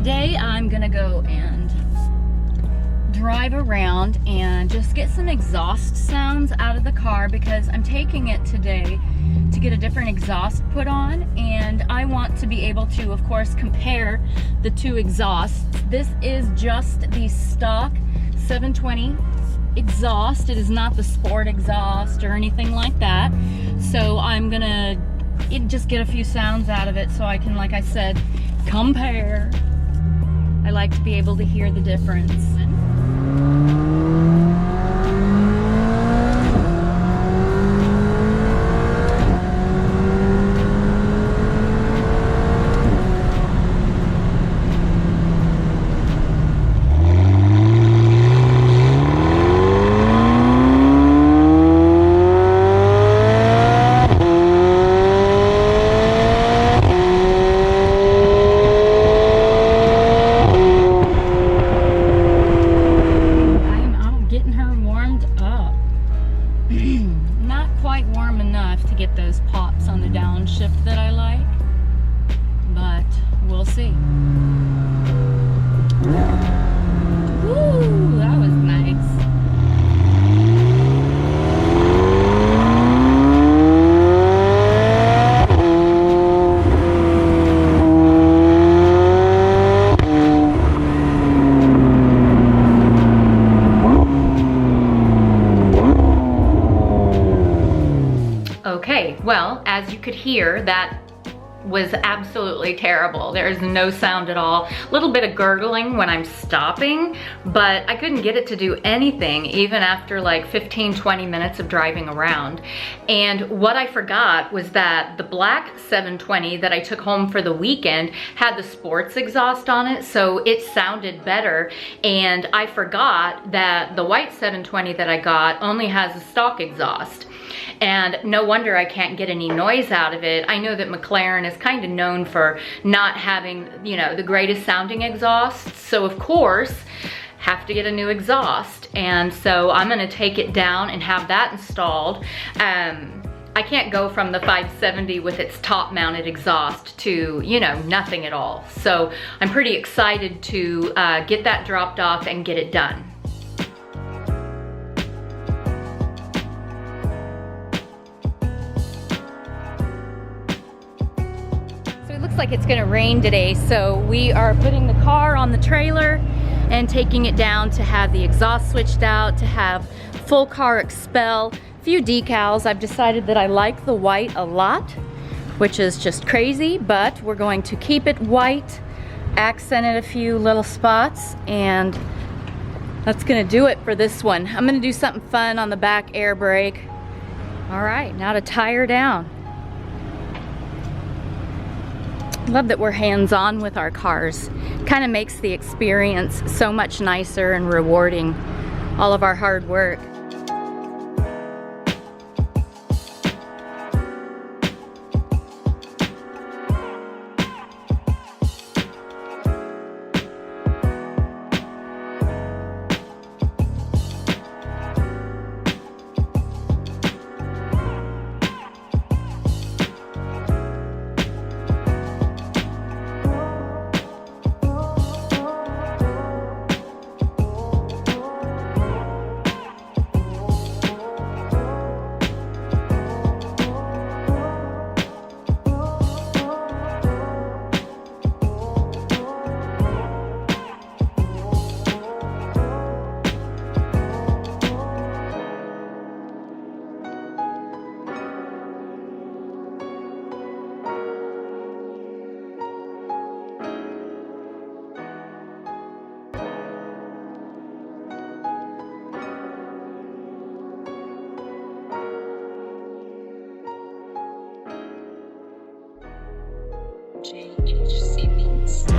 Today I'm gonna go and drive around and just get some exhaust sounds out of the car because I'm taking it today to get a different exhaust put on, and I want to be able to, of course, compare the two exhausts. This is just the stock 720 exhaust. It is not the sport exhaust or anything like that. So I'm gonna just get a few sounds out of it so I can, like I said, compare. I like to be able to hear the difference. Not quite warm enough to get those pops on the downshift that I like, but we'll see. Woo, that was nice. Okay, well, as you could hear, that was absolutely terrible. There's no sound at all. A little bit of gurgling when I'm stopping, but I couldn't get it to do anything even after like 15-20 minutes of driving around. And what I forgot was that the black 720 that I took home for the weekend had the sports exhaust on it, so it sounded better. And I forgot that the white 720 that I got only has a stock exhaust. And no wonder I can't get any noise out of it. I know that Mclaren is kind of known for not having, you know, the greatest sounding exhaust. So of course, have to get a new exhaust. And so I'm gonna take it down and have that installed. I can't go from the 570 with its top mounted exhaust to, you know, nothing at all. So I'm pretty excited to get that dropped off and get it done. Looks like it's gonna rain today, so we are putting the car on the trailer and taking it down to have the exhaust switched out, to have full car expel, a few decals. I've decided that I like the white a lot, which is just crazy, but we're going to keep it white, accent it a few little spots, and that's gonna do it for this one. I'm gonna do something fun on the back air brake. All right, now to tire down. Love that we're hands-on with our cars. Kind of makes the experience so much nicer and rewarding, all of our hard work. JHC Beats.